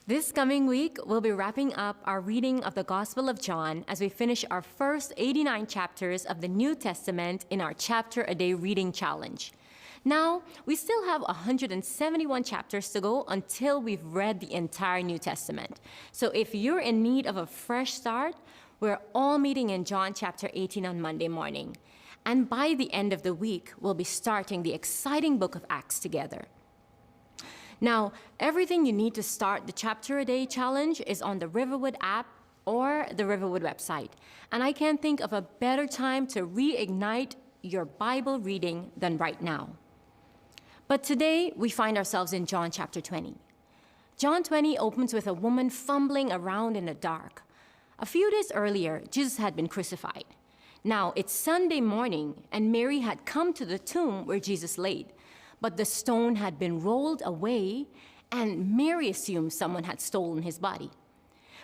This coming week, we'll be wrapping up our reading of the Gospel of John as we finish our first 89 chapters of the New Testament in our Chapter a Day Reading Challenge. Now, we still have 171 chapters to go until we've read the entire New Testament. So if you're in need of a fresh start, we're all meeting in John chapter 18 on Monday morning. And by the end of the week, we'll be starting the exciting book of Acts together. Now, everything you need to start the Chapter a Day Challenge is on the Riverwood app or the Riverwood website. And I can't think of a better time to reignite your Bible reading than right now. But today, we find ourselves in John chapter 20. John 20 opens with a woman fumbling around in the dark. A few days earlier, Jesus had been crucified. Now, it's Sunday morning, and Mary had come to the tomb where Jesus laid. But the stone had been rolled away, and Mary assumes someone had stolen his body.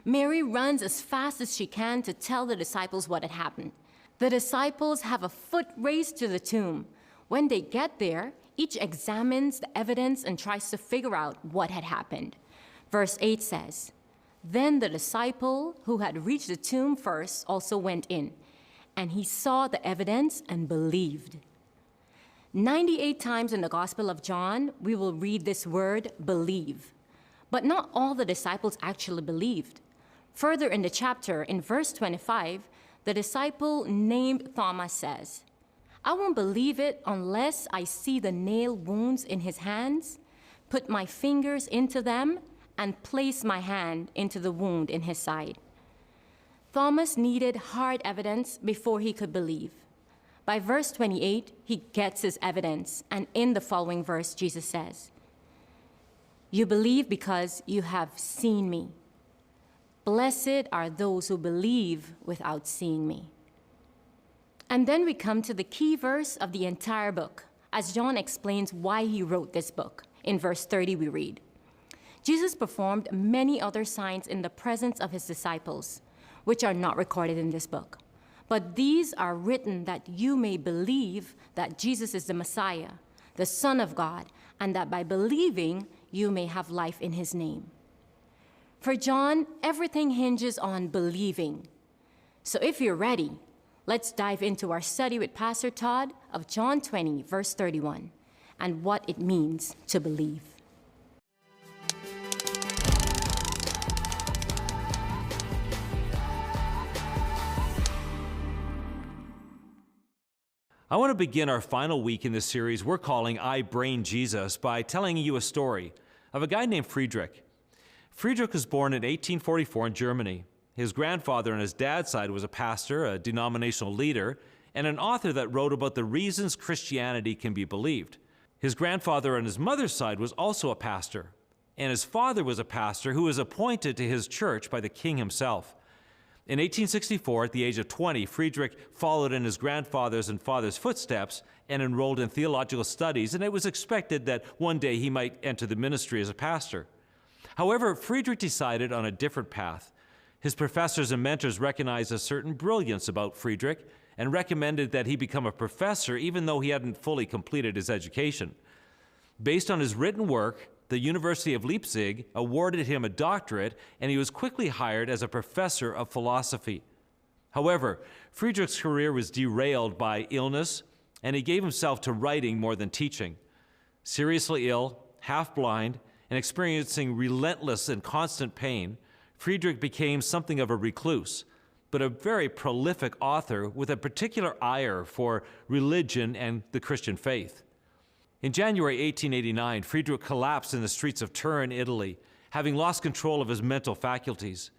Mary runs as fast as she can to tell the disciples what had happened. The disciples have a foot race to the tomb. When they get there, each examines the evidence and tries to figure out what had happened. Verse 8 says, "Then the disciple who had reached the tomb first also went in, and he saw the evidence and believed." 98 times in the Gospel of John, we will read this word, believe. But not all the disciples actually believed. Further in the chapter, in verse 25, the disciple named Thomas says, "I won't believe it unless I see the nail wounds in his hands, put my fingers into them, and place my hand into the wound in his side." Thomas needed hard evidence before he could believe. By verse 28, he gets his evidence, and in the following verse, Jesus says, "You believe because you have seen me. Blessed are those who believe without seeing me." And then we come to the key verse of the entire book, as John explains why he wrote this book. In verse 30, we read, "Jesus performed many other signs in the presence of his disciples, which are not recorded in this book. But these are written that you may believe that Jesus is the Messiah, the Son of God, and that by believing you may have life in his name." For John, everything hinges on believing. So if you're ready, let's dive into our study with Pastor Todd of John 20, verse 31, and what it means to believe. I want to begin our final week in this series we're calling I Brain Jesus by telling you a story of a guy named Friedrich. Friedrich was born in 1844 in Germany. His grandfather on his dad's side was a pastor, a denominational leader, and an author that wrote about the reasons Christianity can be believed. His grandfather on his mother's side was also a pastor, and his father was a pastor who was appointed to his church by the king himself. In 1864, at the age of 20, Friedrich followed in his grandfather's and father's footsteps and enrolled in theological studies, and it was expected that one day he might enter the ministry as a pastor. However, Friedrich decided on a different path. His professors and mentors recognized a certain brilliance about Friedrich and recommended that he become a professor even though he hadn't fully completed his education. Based on his written work, the University of Leipzig awarded him a doctorate, and he was quickly hired as a professor of philosophy. However, Friedrich's career was derailed by illness, and he gave himself to writing more than teaching. Seriously ill, half-blind, and experiencing relentless and constant pain, Friedrich became something of a recluse, but a very prolific author with a particular ire for religion and the Christian faith. In January 1889, Friedrich collapsed in the streets of Turin, Italy, having lost control of his mental faculties.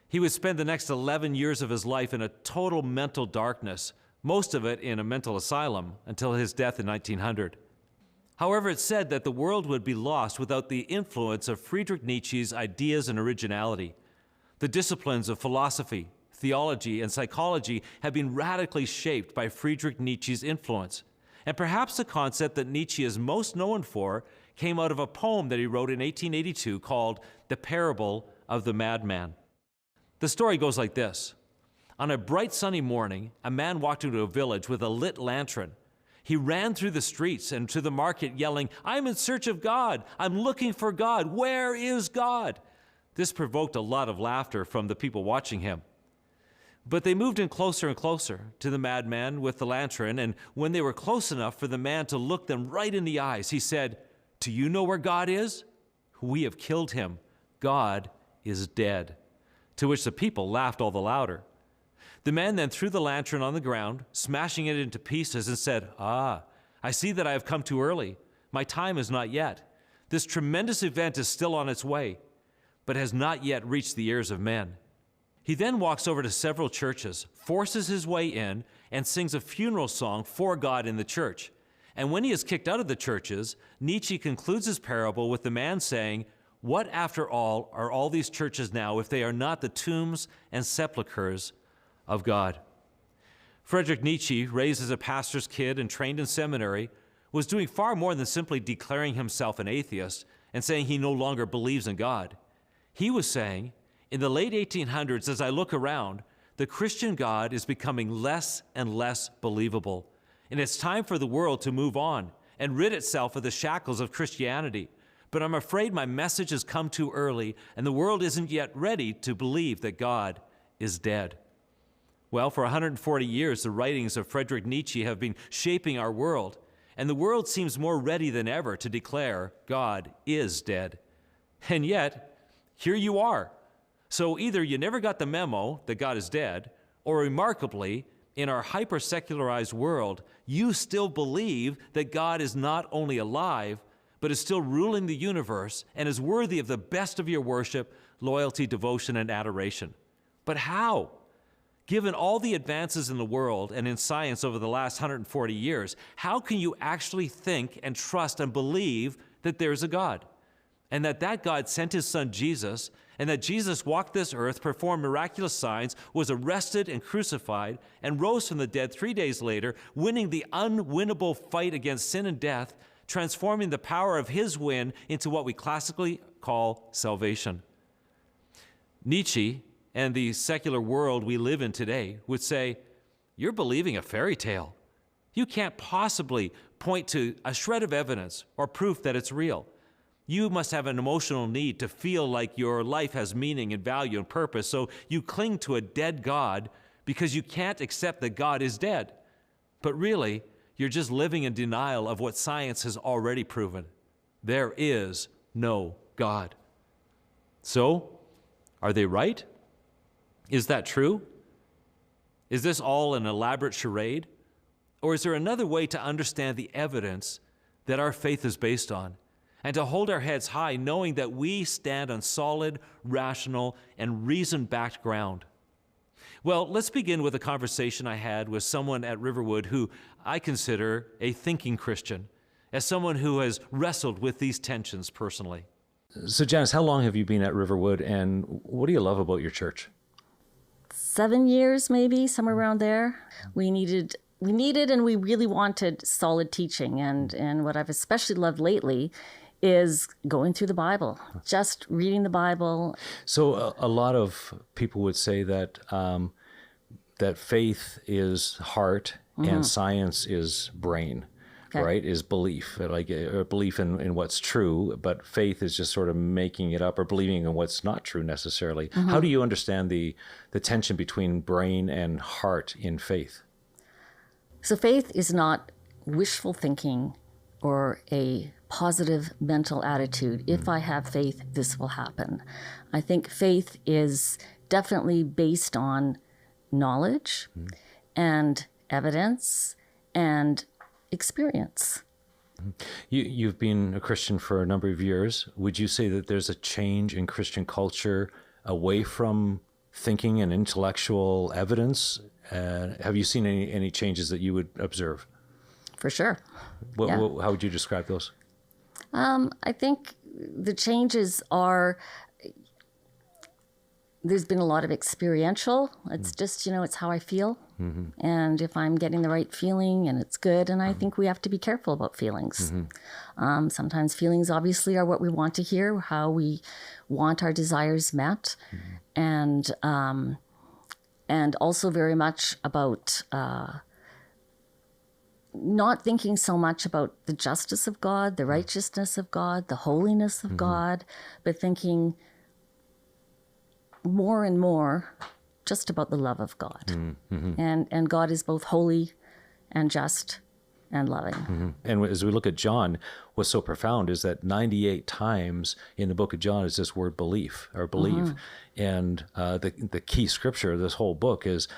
He would spend the next 11 years of his life in a total mental darkness, most of it in a mental asylum, until his death in 1900. However, it's said that the world would be lost without the influence of Friedrich Nietzsche's ideas and originality. The disciplines of philosophy, theology, and psychology have been radically shaped by Friedrich Nietzsche's influence. And perhaps the concept that Nietzsche is most known for came out of a poem that he wrote in 1882 called The Parable of the Madman. The story goes like this. On a bright sunny morning, a man walked into a village with a lit lantern. He ran through the streets and to the market yelling, "I'm in search of God. I'm looking for God. Where is God?" This provoked a lot of laughter from the people watching him. But they moved in closer and closer to the madman with the lantern, and when they were close enough for the man to look them right in the eyes, he said, "Do you know where God is? We have killed him. God is dead." To which the people laughed all the louder. The man then threw the lantern on the ground, smashing it into pieces, and said, "Ah, I see that I have come too early. My time is not yet. This tremendous event is still on its way, but has not yet reached the ears of men." He then walks over to several churches, forces his way in, and sings a funeral song for God in the church. And when he is kicked out of the churches, Nietzsche concludes his parable with the man saying, "What, after all, are all these churches now if they are not the tombs and sepulchres of God?" Friedrich Nietzsche, raised as a pastor's kid and trained in seminary, was doing far more than simply declaring himself an atheist and saying he no longer believes in God. He was saying, in the late 1800s, as I look around, the Christian God is becoming less and less believable, and it's time for the world to move on and rid itself of the shackles of Christianity. But I'm afraid my message has come too early, and the world isn't yet ready to believe that God is dead. Well, for 140 years, the writings of Friedrich Nietzsche have been shaping our world, and the world seems more ready than ever to declare God is dead. And yet, here you are. So either you never got the memo that God is dead, or remarkably, in our hyper-secularized world, you still believe that God is not only alive, but is still ruling the universe and is worthy of the best of your worship, loyalty, devotion, and adoration. But how? Given all the advances in the world and in science over the last 140 years, how can you actually think and trust and believe that there's a God? And that God sent his son Jesus, and that Jesus walked this earth, performed miraculous signs, was arrested and crucified, and rose from the dead 3 days later, winning the unwinnable fight against sin and death, transforming the power of his win into what we classically call salvation. Nietzsche and the secular world we live in today would say, "You're believing a fairy tale. You can't possibly point to a shred of evidence or proof that it's real. You must have an emotional need to feel like your life has meaning and value and purpose, so you cling to a dead God because you can't accept that God is dead. But really, you're just living in denial of what science has already proven. There is no God." So, are they right? Is that true? Is this all an elaborate charade? Or is there another way to understand the evidence that our faith is based on, and to hold our heads high knowing that we stand on solid, rational, and reason-backed ground? Well, let's begin with a conversation I had with someone at Riverwood who I consider a thinking Christian, as someone who has wrestled with these tensions personally. So Janice, how long have you been at Riverwood, and what do you love about your church? 7 years, maybe, somewhere around there. We needed and we really wanted solid teaching. And what I've especially loved lately is going through the Bible, just reading the Bible. So a lot of people would say that that faith is heart and science is brain. Okay. Right, is belief, like a belief in what's true, but faith is just sort of making it up or believing in what's not true necessarily. How do you understand the tension between brain and heart in faith? So faith is not wishful thinking or a positive mental attitude. If I have faith, this will happen. I think faith is definitely based on knowledge and evidence and experience. You've been a Christian for a number of years. Would you say that there's a change in Christian culture away from thinking and intellectual evidence? Have you seen any changes that you would observe? For sure. How would you describe those? I think the changes are, there's been a lot of experiential. It's just, it's how I feel. And if I'm getting the right feeling and it's good, and I think we have to be careful about feelings. Sometimes feelings obviously are what we want to hear, how we want our desires met. And also very much about not thinking so much about the justice of God, the righteousness of God, the holiness of God, but thinking, more and more just about the love of God. And God is both holy and just and loving. And as we look at John, what's so profound is that 98 times in the book of John is this word belief or believe. And the key scripture of this whole book is,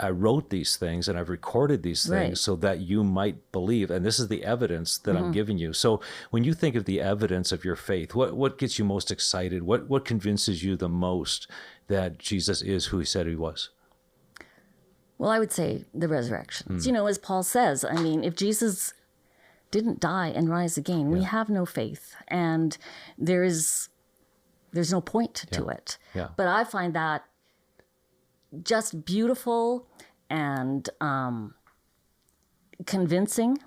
I wrote these things and I've recorded these things so that you might believe. And this is the evidence that I'm giving you. So when you think of the evidence of your faith, what gets you most excited? What convinces you the most that Jesus is who he said he was? Well, I would say the resurrections. You know, as Paul says, I mean, if Jesus didn't die and rise again, we have no faith. And there's no point to it. Yeah. But I find that just beautiful and convincing,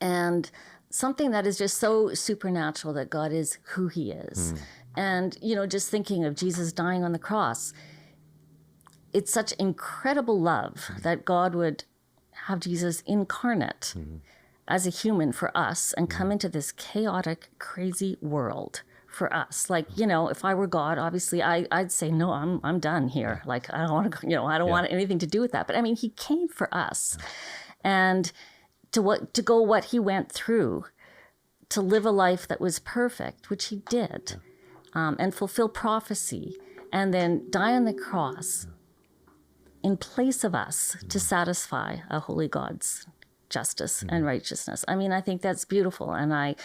and something that is just so supernatural, that God is who he is. And, you know, just thinking of Jesus dying on the cross, it's such incredible love that God would have Jesus incarnate as a human for us and come into this chaotic, crazy world for us. Like, you know, if I were God, obviously I'd say, no, I'm done here. Like, I don't want to, you know, I don't want anything to do with that. But I mean, he came for us, and to go what he went through, to live a life that was perfect, which he did, and fulfill prophecy, and then die on the cross in place of us to satisfy a holy God's justice and righteousness. I mean, I think that's beautiful. And I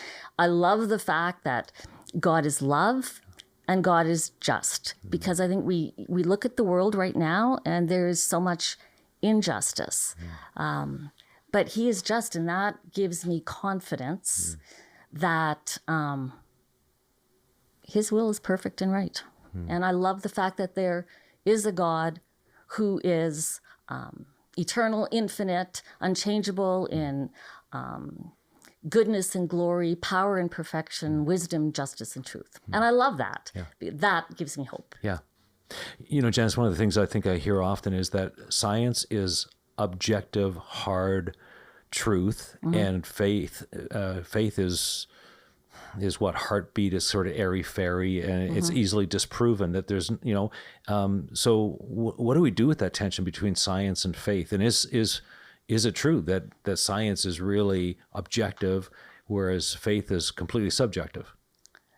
love the fact that God is love and God is just, because I think we look at the world right now and there is so much injustice. But he is just, and that gives me confidence that his will is perfect and right. And I love the fact that there is a God who is eternal, infinite, unchangeable in goodness and glory, power and perfection, wisdom, justice, and truth. And I love that. That gives me hope. Yeah. You know, Janice, one of the things I think I hear often is that science is objective, hard truth, and faith is what heartbeat is sort of airy-fairy, and it's easily disproven that there's, you know, so what do we do with that tension between science and faith? And is it true that science is really objective, whereas faith is completely subjective?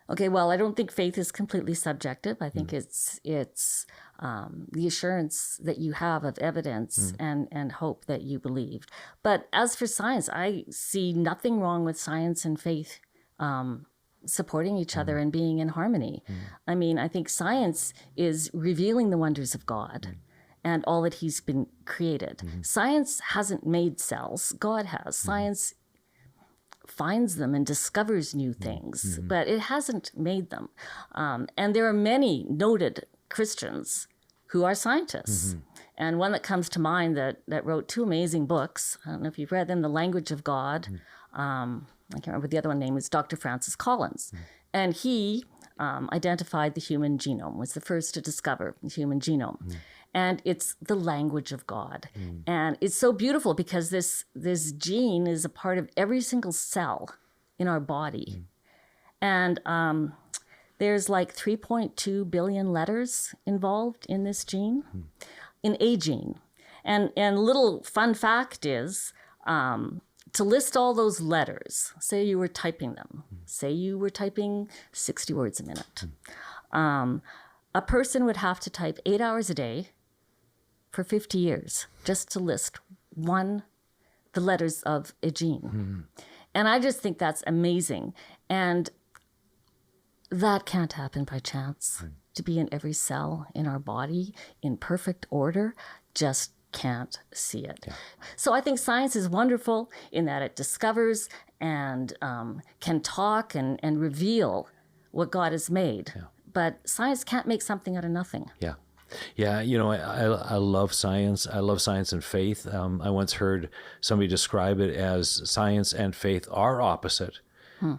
Okay, well, I don't think faith is completely subjective. I think it's the assurance that you have of evidence and hope that you believed. But as for science, I see nothing wrong with science and faith supporting each other and being in harmony. I mean, I think science is revealing the wonders of God and all that he's been created. Science hasn't made cells. God has. Science finds them and discovers new things, but it hasn't made them. And there are many noted Christians who are scientists. And one that comes to mind that wrote 2 amazing books, I don't know if you've read them, The Language of God. I can't remember what the other one name is, Dr. Francis Collins. And he identified the human genome, was the first to discover the human genome. And it's the language of God. And it's so beautiful because this gene is a part of every single cell in our body. And there's like 3.2 billion letters involved in this gene, in a gene. And little fun fact is, to list all those letters, say you were typing them, say you were typing 60 words a minute, a person would have to type 8 hours a day for 50 years just to list the letters of a gene. And I just think that's amazing. And that can't happen by chance. To be in every cell in our body in perfect order, just can't see it. So I think science is wonderful in that it discovers and can talk and reveal what God has made. But science can't make something out of nothing. Yeah, you know, I love science. I love science and faith. I once heard somebody describe it as science and faith are opposite,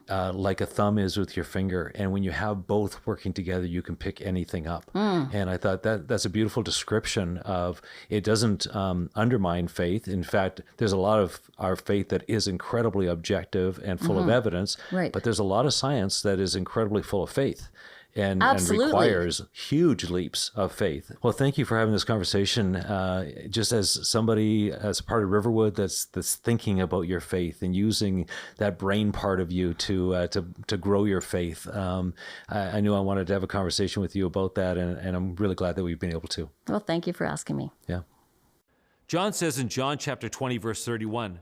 like a thumb is with your finger. And when you have both working together, you can pick anything up. And I thought that's a beautiful description of, it doesn't undermine faith. In fact, there's a lot of our faith that is incredibly objective and full of evidence, but there's a lot of science that is incredibly full of faith. and Absolutely. requires huge leaps of faith. Well, thank you for having this conversation. Just as somebody, as a part of Riverwood that's thinking about your faith and using that brain part of you to grow your faith, I knew I wanted to have a conversation with you about that, and I'm really glad that we've been able to. Well, thank you for asking me. Yeah. John says in John chapter 20, verse 31,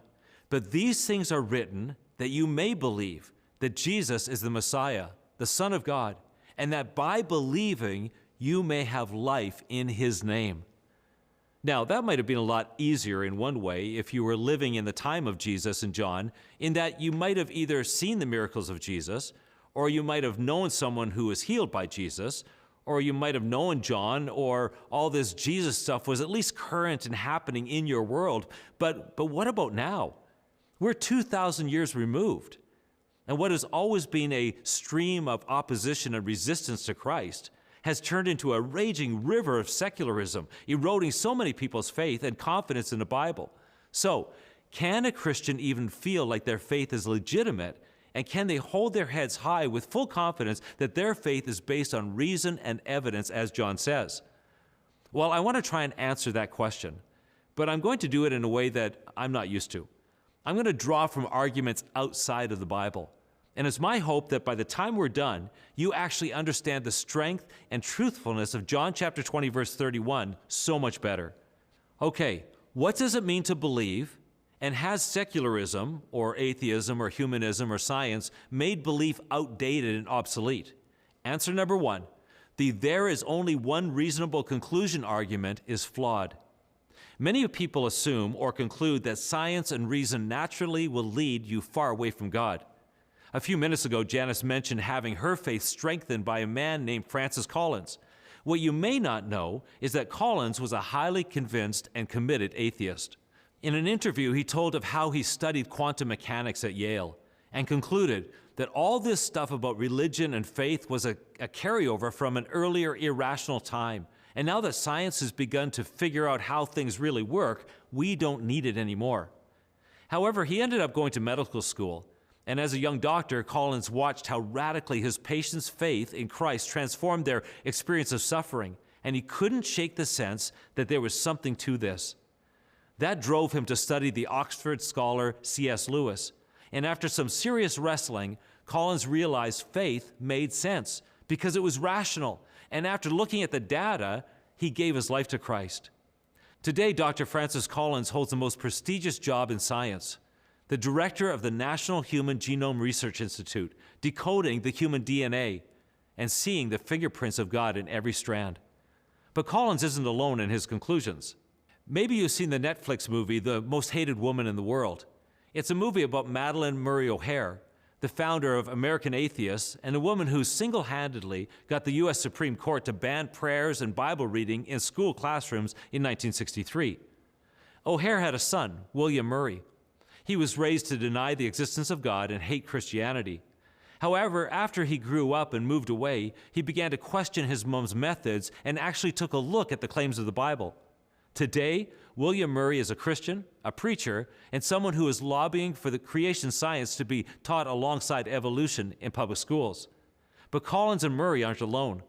"But these things are written that you may believe that Jesus is the Messiah, the Son of God, and that by believing you may have life in his name." Now, that might have been a lot easier in one way if you were living in the time of Jesus and John, in that you might have either seen the miracles of Jesus, or you might have known someone who was healed by Jesus, or you might have known John, or all this Jesus stuff was at least current and happening in your world. But what about now? We're 2,000 years removed. And what has always been a stream of opposition and resistance to Christ has turned into a raging river of secularism, eroding so many people's faith and confidence in the Bible. So, can a Christian even feel like their faith is legitimate? And can they hold their heads high with full confidence that their faith is based on reason and evidence, as John says? Well, I want to try and answer that question, but I'm going to do it in a way that I'm not used to. I'm going to draw from arguments outside of the Bible. And it's my hope that by the time we're done, you actually understand the strength and truthfulness of John chapter 20, verse 31 so much better. Okay, what does it mean to believe? And has secularism, or atheism, or humanism, or science made belief outdated and obsolete? Answer number one, the "there is only one reasonable conclusion" argument is flawed. Many people assume or conclude that science and reason naturally will lead you far away from God. A few minutes ago, Janice mentioned having her faith strengthened by a man named Francis Collins. What you may not know is that Collins was a highly convinced and committed atheist. In an interview, he told of how he studied quantum mechanics at Yale and concluded that all this stuff about religion and faith was a carryover from an earlier irrational time. And now that science has begun to figure out how things really work, we don't need it anymore. However, he ended up going to medical school. And as a young doctor, Collins watched how radically his patients' faith in Christ transformed their experience of suffering. And he couldn't shake the sense that there was something to this. That drove him to study the Oxford scholar C.S. Lewis. And after some serious wrestling, Collins realized faith made sense because it was rational. And after looking at the data, he gave his life to Christ. Today, Dr. Francis Collins holds the most prestigious job in science, the director of the National Human Genome Research Institute, decoding the human DNA and seeing the fingerprints of God in every strand. But Collins isn't alone in his conclusions. Maybe you've seen the Netflix movie, The Most Hated Woman in the World. It's a movie about Madeleine Murray O'Hair, the founder of American Atheists, and a woman who single-handedly got the U.S. Supreme Court to ban prayers and Bible reading in school classrooms in 1963. O'Hair had a son, William Murray. He was raised to deny the existence of God and hate Christianity. However, after he grew up and moved away, he began to question his mom's methods and actually took a look at the claims of the Bible. Today, William Murray is a Christian, a preacher, and someone who is lobbying for the creation science to be taught alongside evolution in public schools. But Collins and Murray aren't alone.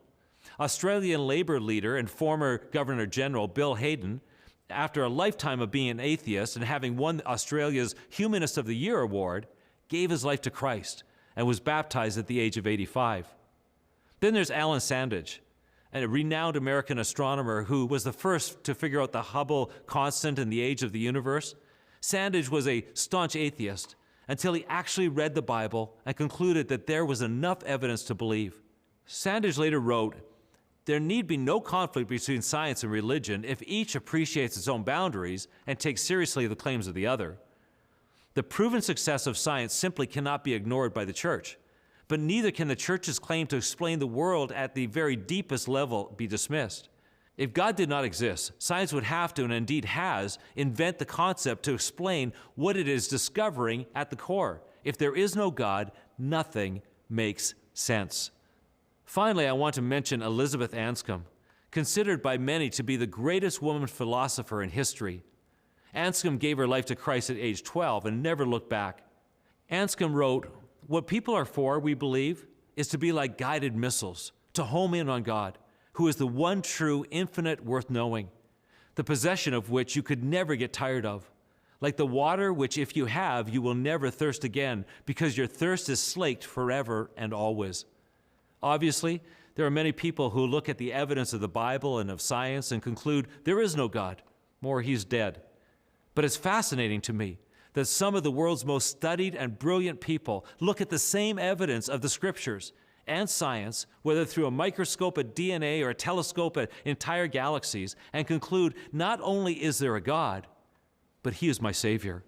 Australian Labor leader and former Governor General Bill Hayden, after a lifetime of being an atheist and having won Australia's Humanist of the Year award, gave his life to Christ and was baptized at the age of 85. Then there's Alan Sandage, a renowned American astronomer who was the first to figure out the Hubble constant in the age of the universe. Sandage was a staunch atheist until he actually read the Bible and concluded that there was enough evidence to believe. Sandage later wrote, "There need be no conflict between science and religion if each appreciates its own boundaries and takes seriously the claims of the other. The proven success of science simply cannot be ignored by the church. But neither can the church's claim to explain the world at the very deepest level be dismissed. If God did not exist, science would have to, and indeed has, invent the concept to explain what it is discovering at the core. If there is no God, nothing makes sense." Finally, I want to mention Elizabeth Anscombe, considered by many to be the greatest woman philosopher in history. Anscombe gave her life to Christ at age 12 and never looked back. Anscombe wrote, "What people are for, we believe, is to be like guided missiles, to home in on God, who is the one true, infinite, worth knowing, the possession of which you could never get tired of, like the water which if you have, you will never thirst again, because your thirst is slaked forever and always. Obviously, there are many people who look at the evidence of the Bible and of science and conclude there is no God, or he's dead. But it's fascinating to me that some of the world's most studied and brilliant people look at the same evidence of the Scriptures and science, whether through a microscope at DNA or a telescope at entire galaxies, and conclude not only is there a God, but he is my Savior.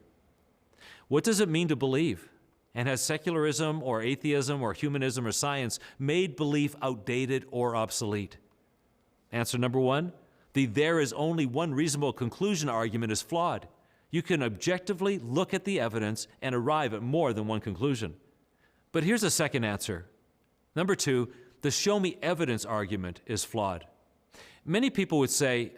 What does it mean to believe? And has secularism or atheism or humanism or science made belief outdated or obsolete? Answer number one, the there is only one reasonable conclusion argument is flawed. You can objectively look at the evidence and arrive at more than one conclusion. But here's a second answer. Number two, the show me evidence argument is flawed. Many people would say,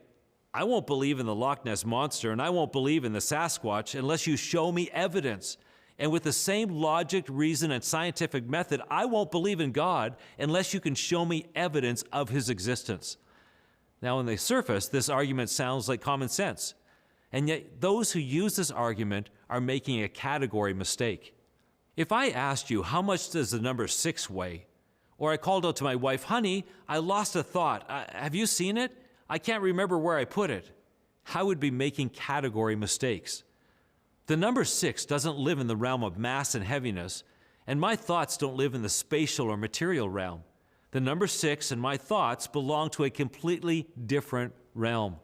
I won't believe in the Loch Ness Monster and I won't believe in the Sasquatch unless you show me evidence. And with the same logic, reason, and scientific method, I won't believe in God unless you can show me evidence of his existence. Now, on the surface, this argument sounds like common sense. And yet, those who use this argument are making a category mistake. If I asked you, how much does the number 6 weigh? Or I called out to my wife, honey, I lost a thought. Have you seen it? I can't remember where I put it. I would be making category mistakes. The number 6 doesn't live in the realm of mass and heaviness, and my thoughts don't live in the spatial or material realm. The number 6 and my thoughts belong to a completely different realm.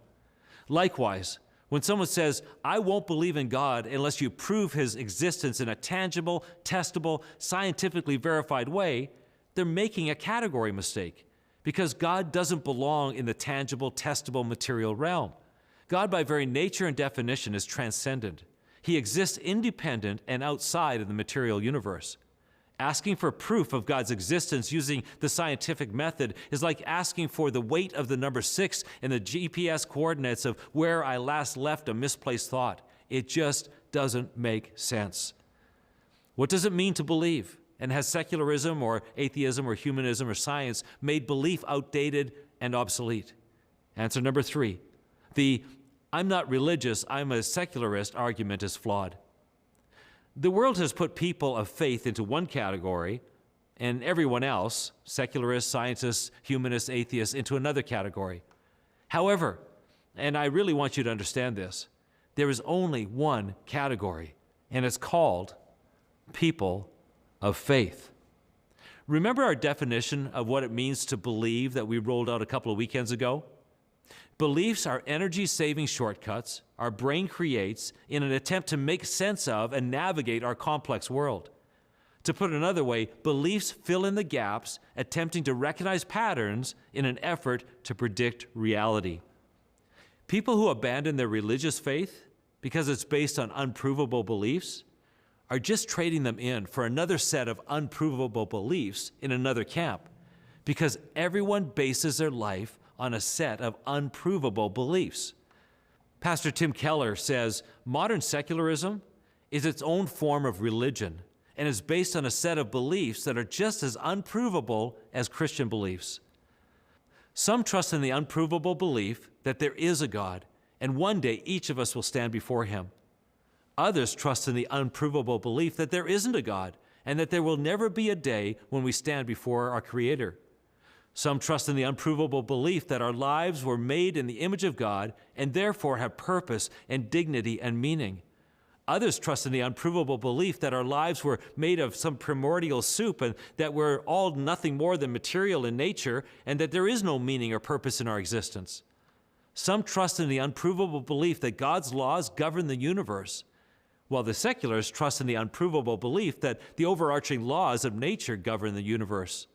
Likewise, when someone says, I won't believe in God unless you prove his existence in a tangible, testable, scientifically verified way, they're making a category mistake, because God doesn't belong in the tangible, testable, material realm. God, by very nature and definition, is transcendent. He exists independent and outside of the material universe. Asking for proof of God's existence using the scientific method is like asking for the weight of the number 6 in the GPS coordinates of where I last left a misplaced thought. It just doesn't make sense. What does it mean to believe? And has secularism or atheism or humanism or science made belief outdated and obsolete? Answer number 3. The I'm not religious, I'm a secularist argument is flawed. The world has put people of faith into one category and everyone else, secularists, scientists, humanists, atheists, into another category. However, and I really want you to understand this, there is only one category, and it's called people of faith. Remember our definition of what it means to believe that we rolled out a couple of weekends ago? Beliefs are energy-saving shortcuts our brain creates in an attempt to make sense of and navigate our complex world. To put it another way, beliefs fill in the gaps, attempting to recognize patterns in an effort to predict reality. People who abandon their religious faith because it's based on unprovable beliefs are just trading them in for another set of unprovable beliefs in another camp, because everyone bases their life on a set of unprovable beliefs. Pastor Tim Keller says, modern secularism is its own form of religion and is based on a set of beliefs that are just as unprovable as Christian beliefs. Some trust in the unprovable belief that there is a God, and one day each of us will stand before him. Others trust in the unprovable belief that there isn't a God, and that there will never be a day when we stand before our Creator. Some trust in the unprovable belief that our lives were made in the image of God and therefore have purpose and dignity and meaning. Others trust in the unprovable belief that our lives were made of some primordial soup and that we're all nothing more than material in nature and that there is no meaning or purpose in our existence. Some trust in the unprovable belief that God's laws govern the universe, while the secularists trust in the unprovable belief that the overarching laws of nature govern the universe.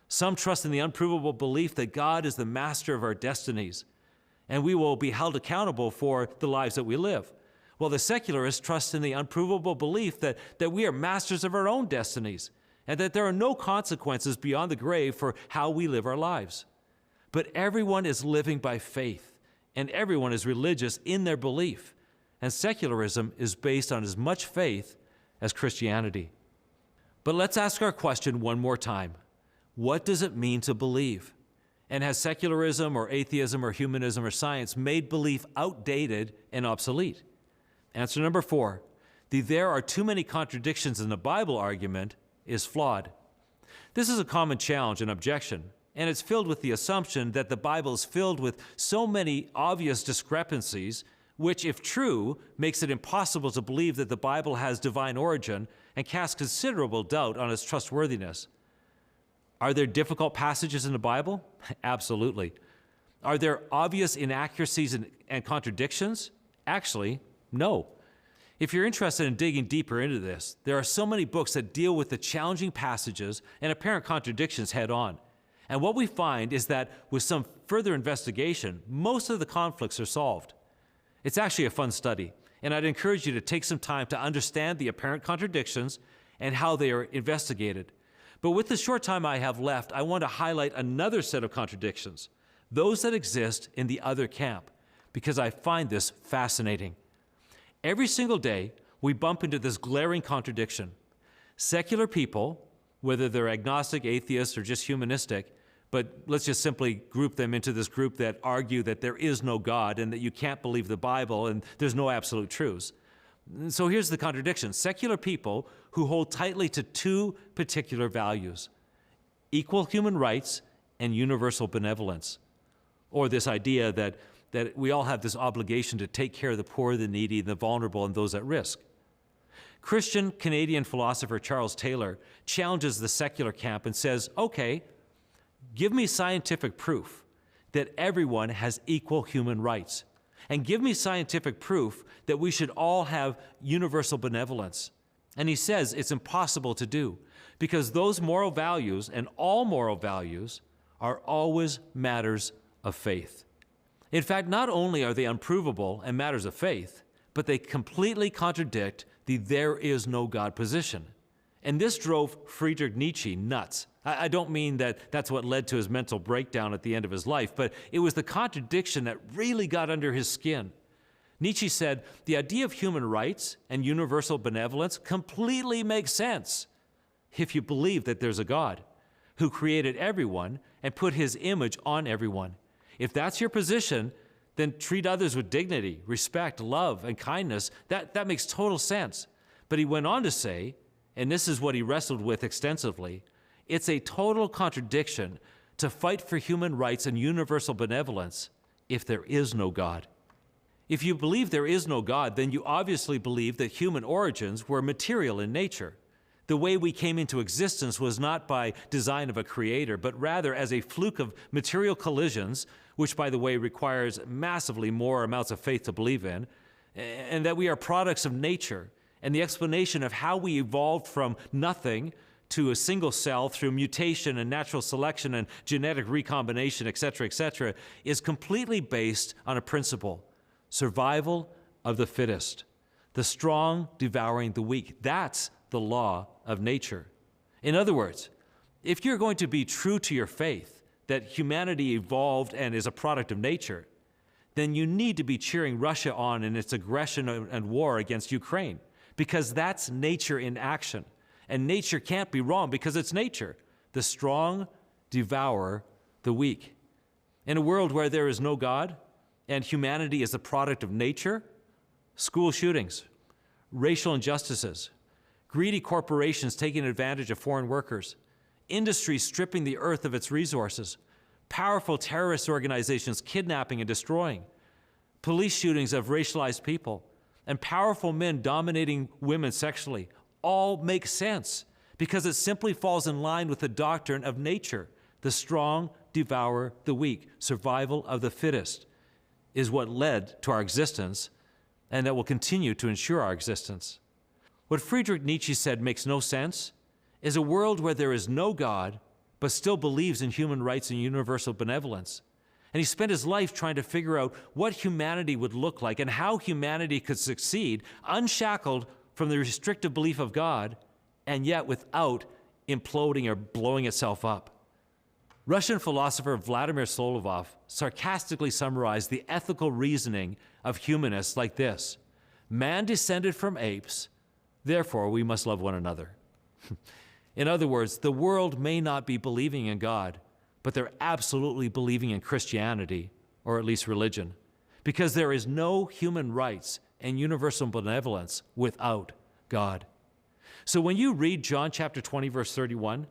Some trust in the unprovable belief that God is the master of our destinies, and we will be held accountable for the lives that we live. While the secularists trust in the unprovable belief that we are masters of our own destinies, and that there are no consequences beyond the grave for how we live our lives. But everyone is living by faith, and everyone is religious in their belief, and secularism is based on as much faith as Christianity. But let's ask our question one more time. What does it mean to believe? And has secularism or atheism or humanism or science made belief outdated and obsolete? Answer number 4, the "there are too many contradictions in the Bible" argument is flawed. This is a common challenge and objection, and it's filled with the assumption that the Bible is filled with so many obvious discrepancies, which, if true, makes it impossible to believe that the Bible has divine origin and casts considerable doubt on its trustworthiness. Are there difficult passages in the Bible? Absolutely. Are there obvious inaccuracies and contradictions? Actually, no. If you're interested in digging deeper into this, there are so many books that deal with the challenging passages and apparent contradictions head on. And what we find is that with some further investigation, most of the conflicts are solved. It's actually a fun study, and I'd encourage you to take some time to understand the apparent contradictions and how they are investigated. But with the short time I have left, I want to highlight another set of contradictions, those that exist in the other camp, because I find this fascinating. Every single day, we bump into this glaring contradiction. Secular people, whether they're agnostic, atheists, or just humanistic, but let's just simply group them into this group that argue that there is no God and that you can't believe the Bible and there's no absolute truths. So here's the contradiction. Secular people who hold tightly to two particular values: equal human rights and universal benevolence, or this idea that we all have this obligation to take care of the poor, the needy, the vulnerable, and those at risk. Christian Canadian philosopher Charles Taylor challenges the secular camp and says, okay, give me scientific proof that everyone has equal human rights, and give me scientific proof that we should all have universal benevolence. And he says it's impossible to do because those moral values and all moral values are always matters of faith. In fact, not only are they unprovable and matters of faith, but they completely contradict the "there is no God" position. And this drove Friedrich Nietzsche nuts. I don't mean that that's what led to his mental breakdown at the end of his life, but it was the contradiction that really got under his skin. Nietzsche said, the idea of human rights and universal benevolence completely makes sense if you believe that there's a God who created everyone and put his image on everyone. If that's your position, then treat others with dignity, respect, love, and kindness. That makes total sense. But he went on to say, and this is what he wrestled with extensively, it's a total contradiction to fight for human rights and universal benevolence if there is no God. If you believe there is no God, then you obviously believe that human origins were material in nature. The way we came into existence was not by design of a creator, but rather as a fluke of material collisions, which, by the way, requires massively more amounts of faith to believe in, and that we are products of nature. And the explanation of how we evolved from nothing to a single cell through mutation and natural selection and genetic recombination, et cetera, is completely based on a principle: survival of the fittest, the strong devouring the weak. That's the law of nature. In other words, if you're going to be true to your faith that humanity evolved and is a product of nature, then you need to be cheering Russia on in its aggression and war against Ukraine, because that's nature in action. And nature can't be wrong because it's nature. The strong devour the weak. In a world where there is no God and humanity is a product of nature, school shootings, racial injustices, greedy corporations taking advantage of foreign workers, industries stripping the earth of its resources, powerful terrorist organizations kidnapping and destroying, police shootings of racialized people, and powerful men dominating women sexually all make sense because it simply falls in line with the doctrine of nature. The strong devour the weak. Survival of the fittest is what led to our existence and that will continue to ensure our existence. What Friedrich Nietzsche said makes no sense is a world where there is no God but still believes in human rights and universal benevolence. And he spent his life trying to figure out what humanity would look like and how humanity could succeed unshackled from the restrictive belief of God and yet without imploding or blowing itself up. Russian philosopher Vladimir Solovov sarcastically summarized the ethical reasoning of humanists like this: man descended from apes, therefore we must love one another. In other words, the world may not be believing in God, but they're absolutely believing in Christianity, or at least religion, because there is no human rights and universal benevolence without God. So when you read John chapter 20, verse 31,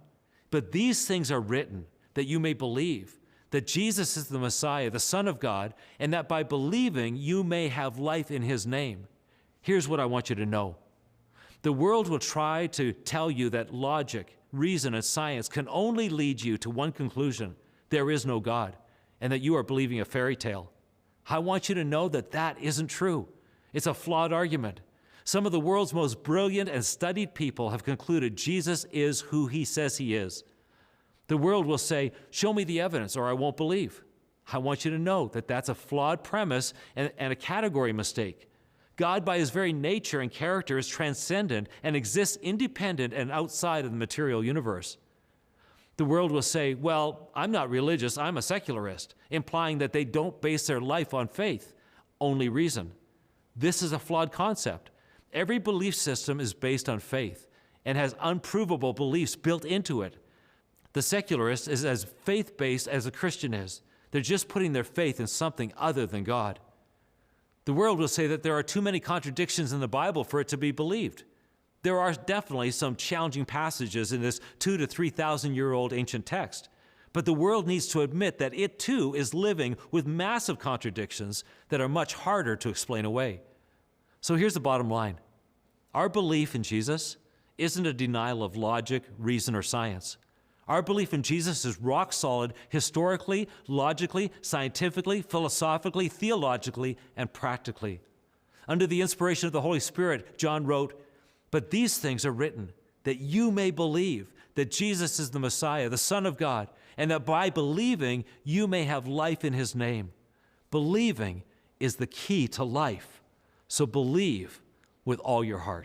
but these things are written that you may believe that Jesus is the Messiah, the Son of God, and that by believing you may have life in his name. Here's what I want you to know. The world will try to tell you that logic, reason, and science can only lead you to one conclusion: there is no God, and that you are believing a fairy tale. I want you to know that that isn't true. It's a flawed argument. Some of the world's most brilliant and studied people have concluded Jesus is who he says he is. The world will say, show me the evidence or I won't believe. I want you to know that that's a flawed premise and a category mistake. God, by his very nature and character, is transcendent and exists independent and outside of the material universe. The world will say, well, I'm not religious, I'm a secularist, implying that they don't base their life on faith, only reason. This is a flawed concept. Every belief system is based on faith and has unprovable beliefs built into it. The secularist is as faith-based as a Christian is. They're just putting their faith in something other than God. The world will say that there are too many contradictions in the Bible for it to be believed. There are definitely some challenging passages in this 2,000 to 3,000-year-old ancient text, but the world needs to admit that it too is living with massive contradictions that are much harder to explain away. So here's the bottom line. Our belief in Jesus isn't a denial of logic, reason, or science. Our belief in Jesus is rock solid historically, logically, scientifically, philosophically, theologically, and practically. Under the inspiration of the Holy Spirit, John wrote, but these things are written that you may believe that Jesus is the Messiah, the Son of God, and that by believing you may have life in his name. Believing is the key to life. So believe with all your heart.